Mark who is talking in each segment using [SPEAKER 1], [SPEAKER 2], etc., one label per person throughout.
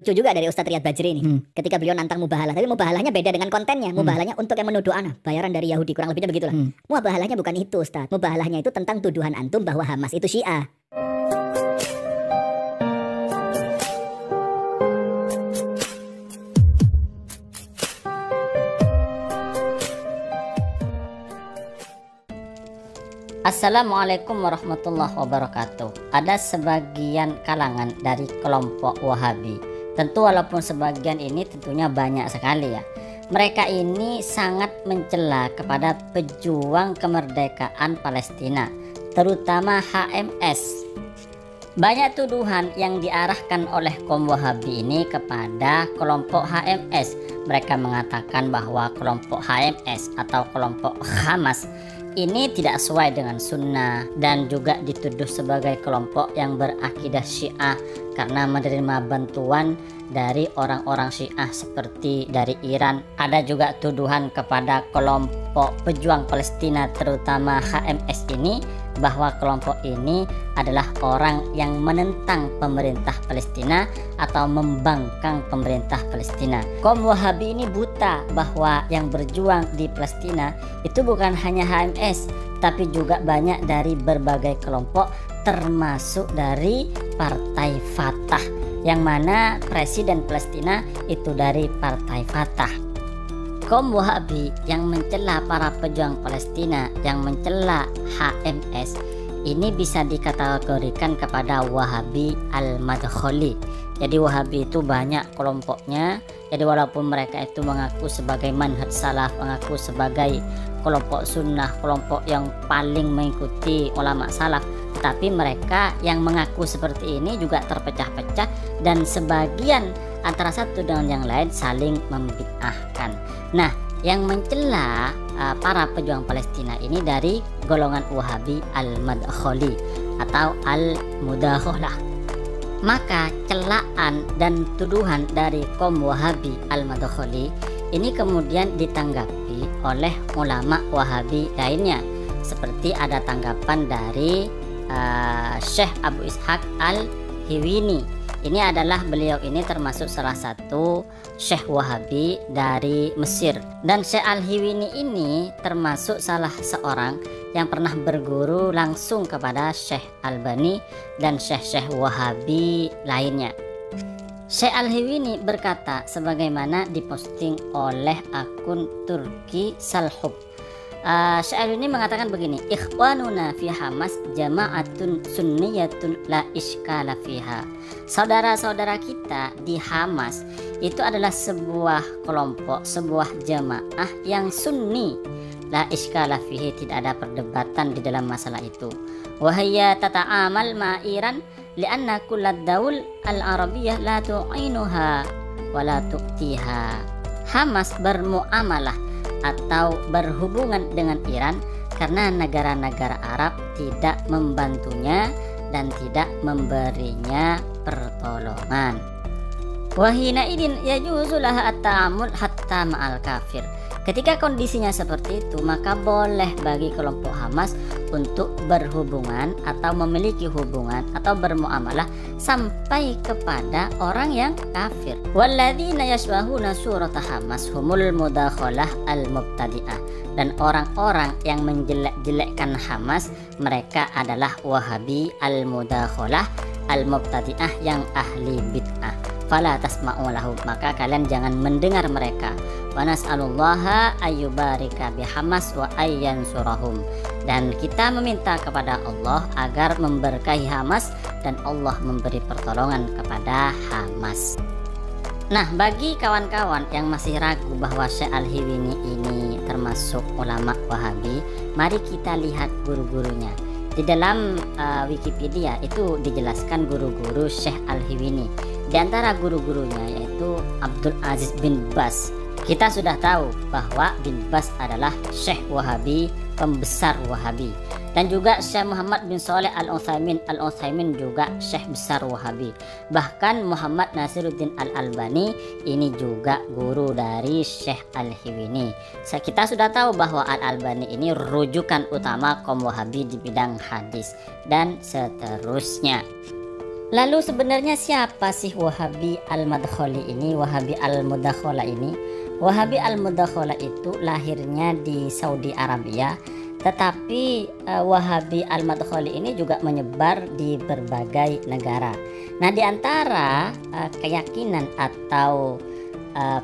[SPEAKER 1] Lucu juga dari Ustadz Riyad Bajri ini ketika beliau nantang mubahalah, tapi mubahalahnya beda dengan kontennya. Mubahalahnya untuk yang menuduh anak, bayaran dari Yahudi, kurang lebihnya begitulah. Mubahalahnya bukan itu Ustadz, mubahalahnya itu tentang tuduhan antum bahwa Hamas itu Syiah.
[SPEAKER 2] Assalamualaikum warahmatullahi wabarakatuh. Ada sebagian kalangan dari kelompok Wahabi, tentu walaupun sebagian ini tentunya banyak sekali ya, mereka ini sangat mencela kepada pejuang kemerdekaan Palestina, terutama HMS. Banyak tuduhan yang diarahkan oleh kaum Wahabi ini kepada kelompok HMS. Mereka mengatakan bahwa kelompok HMS atau kelompok Hamas ini tidak sesuai dengan sunnah, dan juga dituduh sebagai kelompok yang berakidah Syiah karena menerima bantuan dari orang-orang Syiah seperti dari Iran. Ada juga tuduhan kepada kelompok pejuang Palestina terutama HMS ini bahwa kelompok ini adalah orang yang menentang pemerintah Palestina atau membangkang pemerintah Palestina. Kaum Wahabi ini buta bahwa yang berjuang di Palestina itu bukan hanya HMS, tapi juga banyak dari berbagai kelompok, termasuk dari Partai Fatah, yang mana presiden Palestina itu dari Partai Fatah. Kaum Wahabi yang mencela para pejuang Palestina, yang mencela HMS, ini bisa dikategorikan kepada Wahabi al-Madkhali. Jadi Wahabi itu banyak kelompoknya. Jadi walaupun mereka itu mengaku sebagai manhaj salaf, mengaku sebagai kelompok sunnah, kelompok yang paling mengikuti ulama salaf, tetapi mereka yang mengaku seperti ini juga terpecah-pecah, dan sebagian antara satu dengan yang lain saling membid'ahkan. Nah, yang mencela para pejuang Palestina ini dari golongan Wahabi al-Madkhali atau al-Mudakhalah. Maka celaan dan tuduhan dari kaum Wahabi al-Madkhali ini kemudian ditanggapi oleh ulama Wahabi lainnya. Seperti ada tanggapan dari Syekh Abu Ishaq al-Hiwini. Ini adalah beliau ini termasuk salah satu Syekh Wahabi dari Mesir. Dan Syekh Al-Hiwini ini termasuk salah seorang yang pernah berguru langsung kepada Syekh Albani dan Syekh Wahabi lainnya. Syekh Al-Hiwini berkata sebagaimana diposting oleh akun Turki Salhub. Syekh Al-Hiwini mengatakan begini, ikhwanuna fi Hamas jama'atun sunniyatun la iskala fiha. Saudara-saudara kita di Hamas itu adalah sebuah kelompok, sebuah jamaah yang sunni, la iskala fihi, tidak ada perdebatan di dalam masalah itu. Wahya tata'amal ma'iran lianna kullad daul al-arabiyyah la tu'inuha wa la tu'tiha. Hamas bermuamalah atau berhubungan dengan Iran karena negara-negara Arab tidak membantunya dan tidak memberinya pertolongan. Wahina idin yajuzu laha at-ta'amul hatta ma'al kafir. Ketika kondisinya seperti itu, maka boleh bagi kelompok Hamas untuk berhubungan atau memiliki hubungan atau bermuamalah sampai kepada orang yang kafir. Walladzina yashbahuna surata Hamas humul mudakhalah al-mubtadi'ah. Dan orang-orang yang menjelek-jelekkan Hamas, mereka adalah Wahabi al-mudakhalah al-mubtadi'ah yang ahli bid'ah. Fala tasma'u lahu, maka kalian jangan mendengar mereka. Wa nas'alullaha ayyubarika bihamas wa ayyansurahum. Dan kita meminta kepada Allah agar memberkahi Hamas dan Allah memberi pertolongan kepada Hamas. Nah, bagi kawan-kawan yang masih ragu bahwa Syekh Al-Hiwini ini termasuk ulama Wahabi, mari kita lihat guru-gurunya. Di dalam Wikipedia itu dijelaskan guru-guru Syekh Al-Hiwini. Di antara guru-gurunya yaitu Abdul Aziz bin Baz. Kita sudah tahu bahwa bin Baz adalah Syekh Wahabi, pembesar Wahabi. Dan juga Syekh Muhammad bin Shalih Al-Utsaimin juga Syekh besar Wahabi. Bahkan Muhammad Nasiruddin Al-Albani ini juga guru dari Syekh Al-Hiwini. Kita sudah tahu bahwa Al-Albani ini rujukan utama kaum Wahabi di bidang hadis dan seterusnya. Lalu sebenarnya siapa sih Wahabi al-Madkhali ini, Wahabi al-Mudakhala ini? Wahabi al-Mudakhala itu lahirnya di Saudi Arabia, tetapi Wahabi al-Madkhali ini juga menyebar di berbagai negara. Nah, di antara keyakinan atau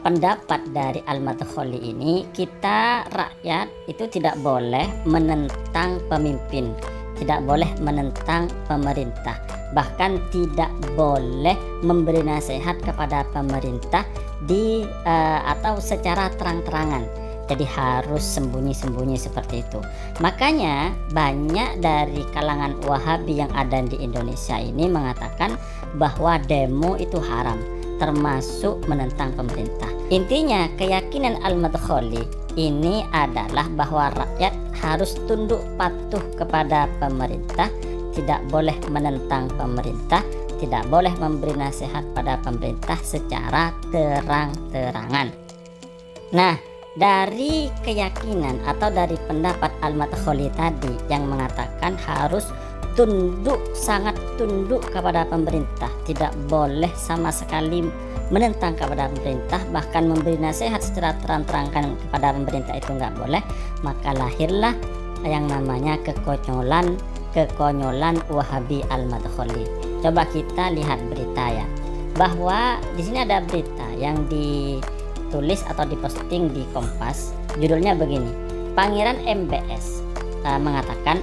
[SPEAKER 2] pendapat dari al-Madkhali ini, kita rakyat itu tidak boleh menentang pemimpin, tidak boleh menentang pemerintah, bahkan tidak boleh memberi nasihat kepada pemerintah atau secara terang-terangan. Jadi harus sembunyi-sembunyi seperti itu. Makanya banyak dari kalangan Wahabi yang ada di Indonesia ini mengatakan bahwa demo itu haram, termasuk menentang pemerintah. Intinya keyakinan al-Madkhali ini adalah bahwa rakyat harus tunduk patuh kepada pemerintah, tidak boleh menentang pemerintah, tidak boleh memberi nasihat pada pemerintah secara terang-terangan. Nah, dari keyakinan atau dari pendapat al-Madkhali tadi yang mengatakan harus tunduk, sangat tunduk kepada pemerintah, tidak boleh sama sekali menentang kepada pemerintah, bahkan memberi nasihat secara terang-terangan kepada pemerintah itu nggak boleh, maka lahirlah yang namanya kekonyolan Wahabi al-Madkhali. Coba kita lihat berita ya, bahwa di sini ada berita yang ditulis atau diposting di Kompas, judulnya begini: Pangeran MBS mengatakan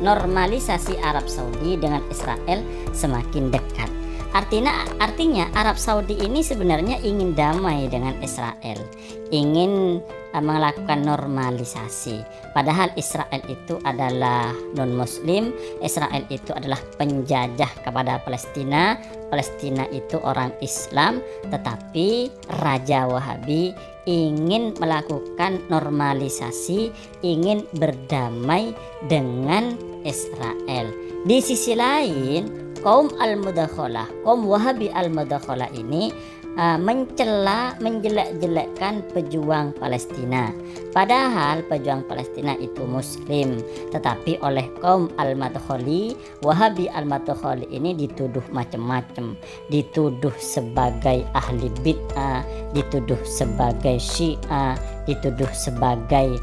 [SPEAKER 2] normalisasi Arab Saudi dengan Israel semakin dekat. Artinya Arab Saudi ini sebenarnya ingin damai dengan Israel, ingin melakukan normalisasi. Padahal Israel itu adalah non-muslim, Israel itu adalah penjajah kepada Palestina, Palestina itu orang Islam, tetapi Raja Wahabi ingin melakukan normalisasi, ingin berdamai dengan Israel. Di sisi lain, kaum al-Mudakhalah, kaum Wahabi al-Mudakhalah ini mencela, menjelek-jelekkan pejuang Palestina. Padahal pejuang Palestina itu muslim, tetapi oleh kaum al-Madkhali, Wahabi al-Madkhali ini dituduh macam-macam, dituduh sebagai ahli bid'ah, dituduh sebagai Syiah, dituduh sebagai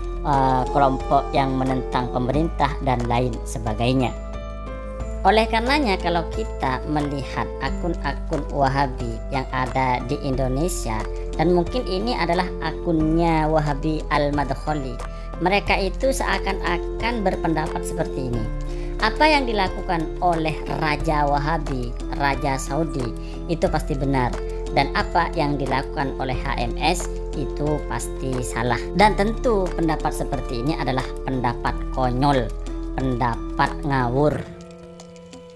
[SPEAKER 2] kelompok yang menentang pemerintah dan lain sebagainya. Oleh karenanya kalau kita melihat akun-akun Wahabi yang ada di Indonesia, dan mungkin ini adalah akunnya Wahabi al-Madkhali, mereka itu seakan-akan berpendapat seperti ini: apa yang dilakukan oleh Raja Wahabi, Raja Saudi, itu pasti benar, dan apa yang dilakukan oleh HMS itu pasti salah. Dan tentu pendapat seperti ini adalah pendapat konyol, pendapat ngawur.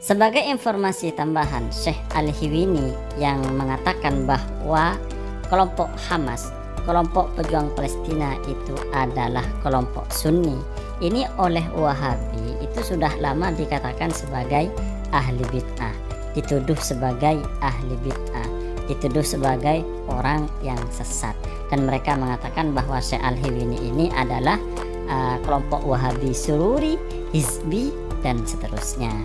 [SPEAKER 2] Sebagai informasi tambahan, Syekh Al-Hiwini yang mengatakan bahwa kelompok Hamas, kelompok pejuang Palestina itu adalah kelompok Sunni, ini oleh Wahabi itu sudah lama dikatakan sebagai ahli bid'ah, dituduh sebagai ahli bid'ah, dituduh sebagai orang yang sesat. Dan mereka mengatakan bahwa Syekh Al-Hiwini ini adalah kelompok Wahabi Sururi, Hizbi, dan seterusnya.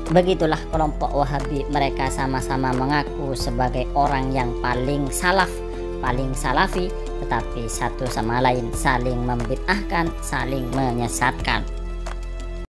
[SPEAKER 2] Begitulah kelompok Wahabi, mereka sama-sama mengaku sebagai orang yang paling salaf, paling salafi, tetapi satu sama lain saling membid'ahkan, saling menyesatkan.